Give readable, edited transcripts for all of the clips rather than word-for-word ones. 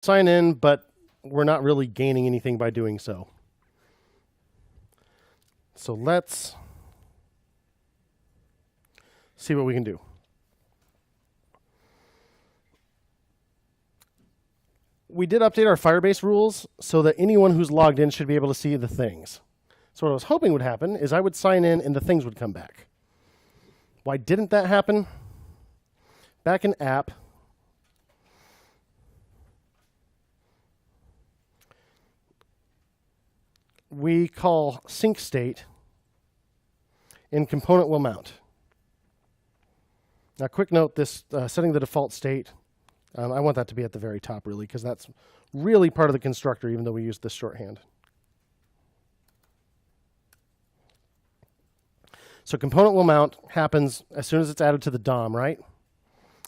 sign in, but we're not really gaining anything by doing so. So let's see what we can do. We did update our Firebase rules so that anyone who's logged in should be able to see the things. So what I was hoping would happen is I would sign in and the things would come back. Why didn't that happen? Back in app, we call sync state and component will mount. Now, quick note, this setting the default state, I want that to be at the very top, really, because that's really part of the constructor, even though we use this shorthand. So component will mount happens as soon as it's added to the DOM, right?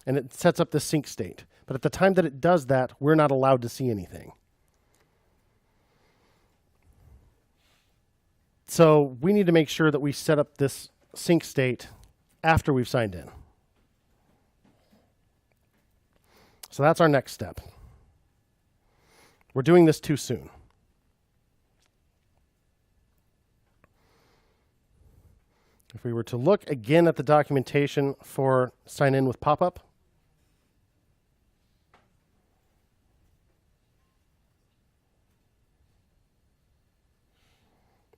And it sets up the sync state. But at the time that it does that, we're not allowed to see anything. So we need to make sure that we set up this sync state after we've signed in. So that's our next step. We're doing this too soon. If we were to look again at the documentation for sign in with pop-up,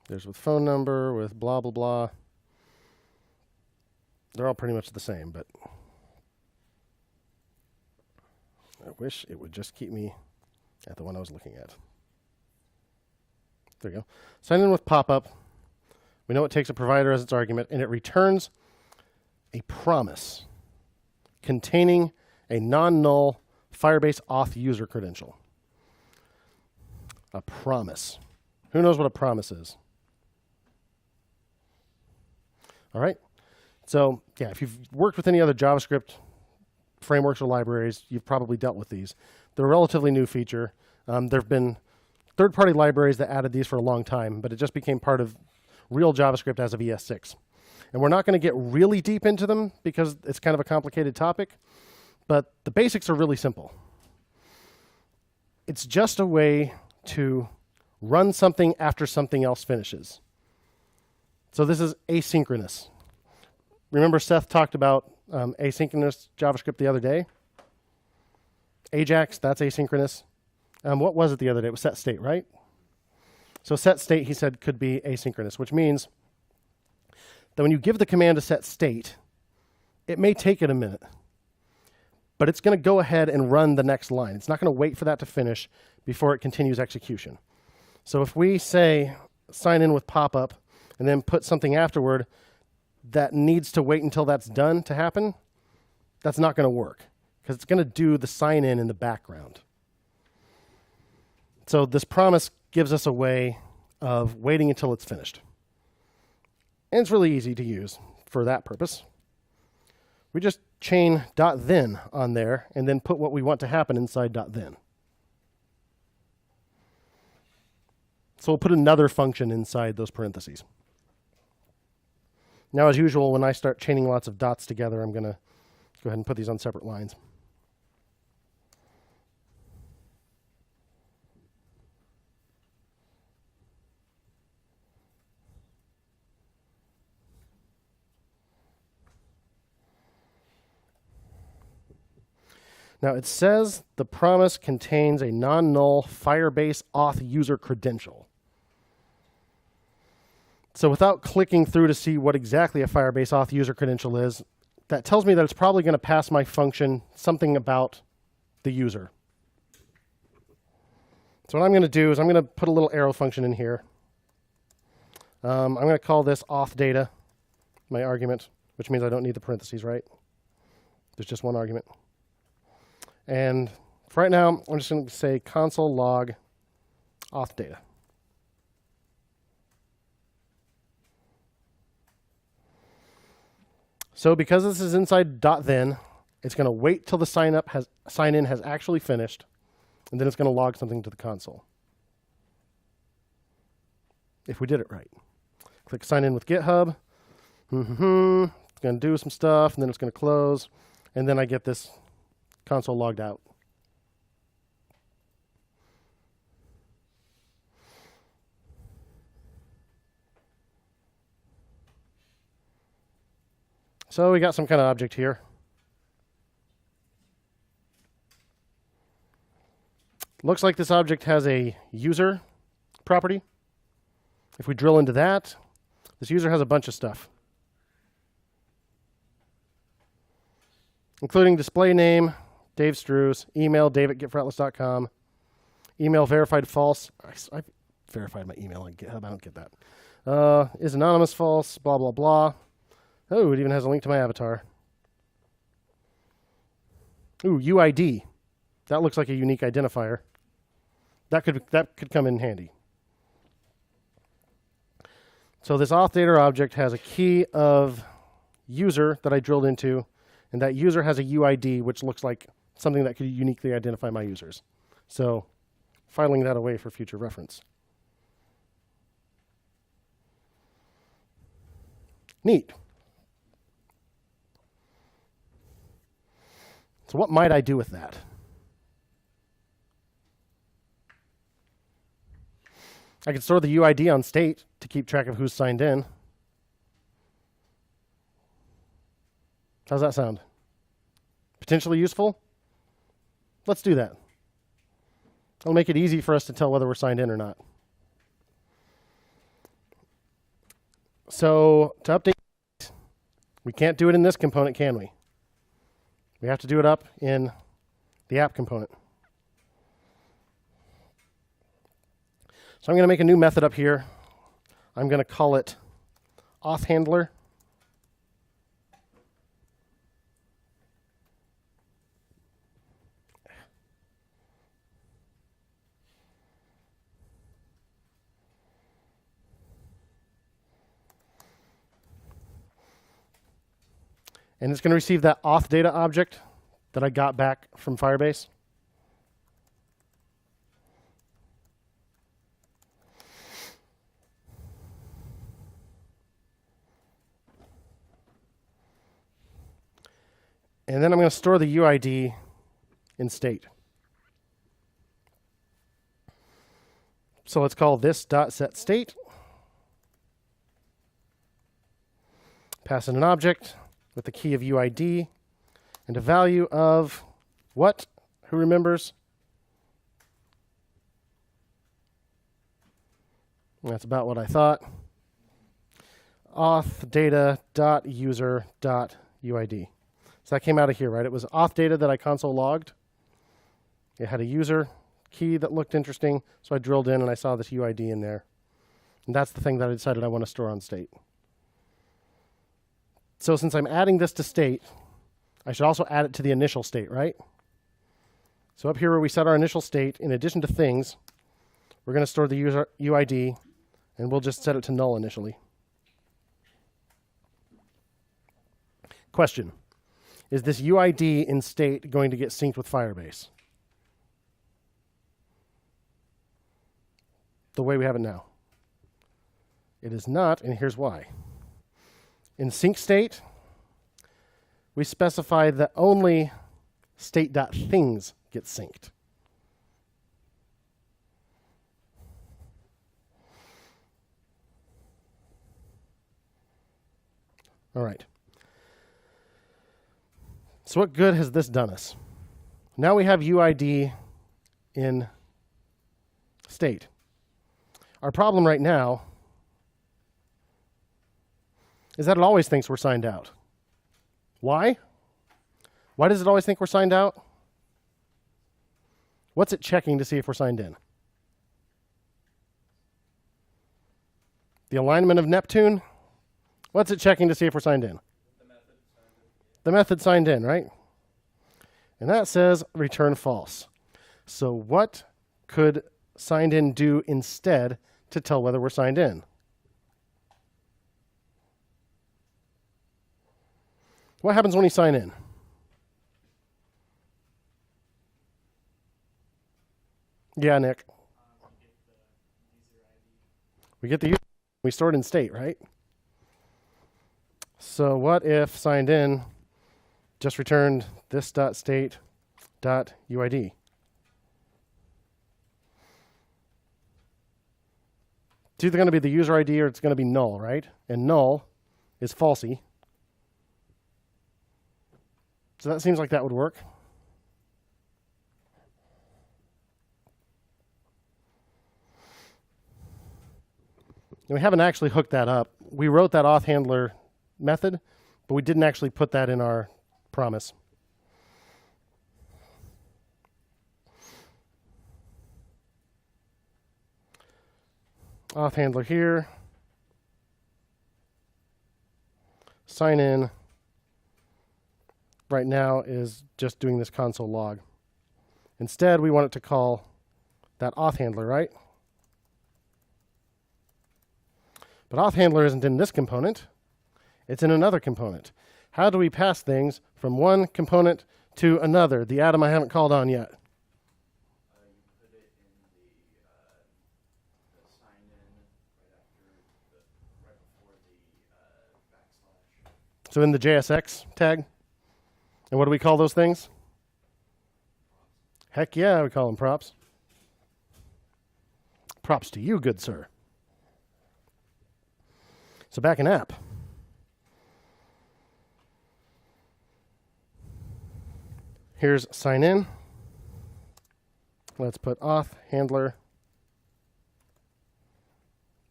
there's with phone number, with blah, blah, blah. They're all pretty much the same, but I wish it would just keep me at the one I was looking at. There you go. Sign in with pop-up. We know it takes a provider as its argument, and it returns a promise containing a non-null Firebase auth user credential. A promise. Who knows what a promise is? All right. So, yeah, if you've worked with any other JavaScript frameworks or libraries, you've probably dealt with these. They're a relatively new feature. There have been third-party libraries that added these for a long time, but it just became part of real JavaScript as of ES6. And we're not going to get really deep into them because it's kind of a complicated topic, but the basics are really simple. It's just a way to run something after something else finishes. So this is asynchronous. Remember Seth talked about asynchronous JavaScript the other day? Ajax, that's asynchronous. What was it the other day? It was set state, right? So set state, he said, could be asynchronous, which means that when you give the command to set state, it may take it a minute, but it's going to go ahead and run the next line. It's not going to wait for that to finish before it continues execution. So if we say sign in with pop-up and then put something afterward that needs to wait until that's done to happen, that's not going to work because it's going to do the sign in the background. So this promise gives us a way of waiting until it's finished. And it's really easy to use for that purpose. We just chain .then on there and then put what we want to happen inside .then. So we'll put another function inside those parentheses. Now, as usual, when I start chaining lots of dots together, I'm going to go ahead and put these on separate lines. Now, it says the promise contains a non-null Firebase auth user credential. So without clicking through to see what exactly a Firebase auth user credential is, that tells me that it's probably going to pass my function something about the user. So what I'm going to do is I'm going to put a little arrow function in here. I'm going to call this auth data, my argument, which means I don't need the parentheses, right? There's just one argument. And for right now, I'm just going to say console log auth data. So because this is inside .then, it's going to wait till the sign in has actually finished, and then it's going to log something to the console. If we did it right. Click sign in with GitHub. It's going to do some stuff, and then it's going to close, and then I get this console logged out. So we got some kind of object here. Looks like this object has a user property. If we drill into that, this user has a bunch of stuff, including display name, Dave Strews, email, dave@getfretless.com, email verified false. I verified my email on GitHub. I don't get that. Is anonymous false, blah, blah, blah. Oh, it even has a link to my avatar. Ooh, UID. That looks like a unique identifier. That could come in handy. So this auth data object has a key of user that I drilled into, and that user has a UID, which looks like something that could uniquely identify my users. So filing that away for future reference. Neat. So what might I do with that? I could store the UID on state to keep track of who's signed in. How's that sound? Potentially useful? Let's do that. It'll make it easy for us to tell whether we're signed in or not. So to update, we can't do it in this component, can we? We have to do it up in the app component. So I'm going to make a new method up here. I'm going to call it auth handler. And it's going to receive that auth data object that I got back from Firebase. And then I'm going to store the UID in state. So let's call this .setState. Pass in an object with the key of UID and a value of what? Who remembers? That's about what I thought. Auth data.user.uid. So that came out of here, right? It was auth data that I console logged. It had a user key that looked interesting, so I drilled in and I saw this UID in there. And that's the thing that I decided I want to store on state. So since I'm adding this to state, I should also add it to the initial state, right? So up here where we set our initial state, in addition to things, we're going to store the user UID, and we'll just set it to null initially. Question. Is this UID in state going to get synced with Firebase? The way we have it now. It is not, and here's why. In sync state, we specify that only state.things get synced. All right. So what good has this done us? Now we have UID in state. Our problem right now is that it always thinks we're signed out. Why? Why does it always think we're signed out? What's it checking to see if we're signed in? The alignment of Neptune? What's it checking to see if we're signed in? The method signed in, right? And that says return false. So what could signed in do instead to tell whether we're signed in? What happens when you sign in? Yeah, Nick. We get the user. We store it in state, right? So what if signed in just returned this.state.uid? It's either going to be the user ID or it's going to be null, right? And null is falsy. So that seems like that would work. And we haven't actually hooked that up. We wrote that auth handler method, but we didn't actually put that in our promise. Auth handler here. Sign in right now is just doing this console log. Instead, we want it to call that auth handler, right? But auth handler isn't in this component. It's in another component. How do we pass things from one component to another, the atom I haven't called on yet? You put it in the sign in right before the backslash. So in the JSX tag? And what do we call those things? Heck yeah, we call them props. Props to you, good sir. So back in app. Here's sign in. Let's put auth handler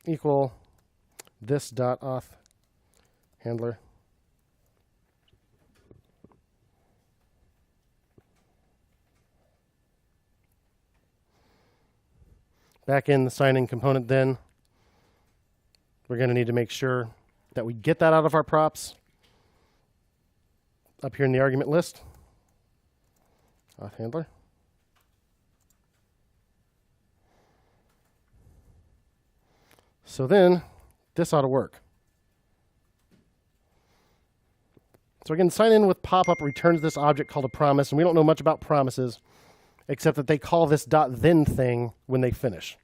equal this dot auth handler. Back in the sign in component then, we're going to need to make sure that we get that out of our props up here in the argument list. Auth handler. So then this ought to work. So again, sign in with pop-up returns this object called a promise, and we don't know much about promises except that they call this .then thing when they finish.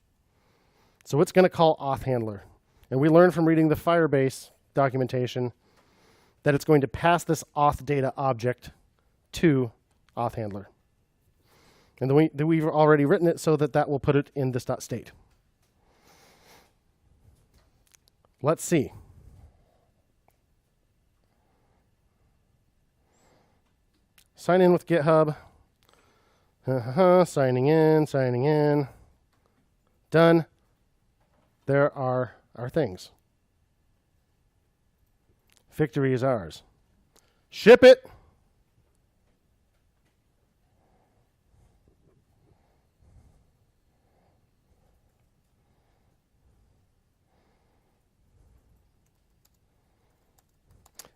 So it's going to call auth handler. And we learned from reading the Firebase documentation that it's going to pass this auth data object to auth handler. And then we've already written it so that that will put it in this .state. Let's see. Sign in with GitHub. Signing in. Done. There are our things. Victory is ours. Ship it.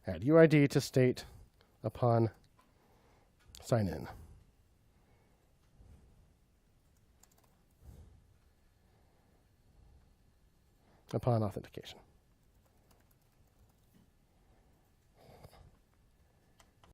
Add UID to state upon sign in. Upon authentication.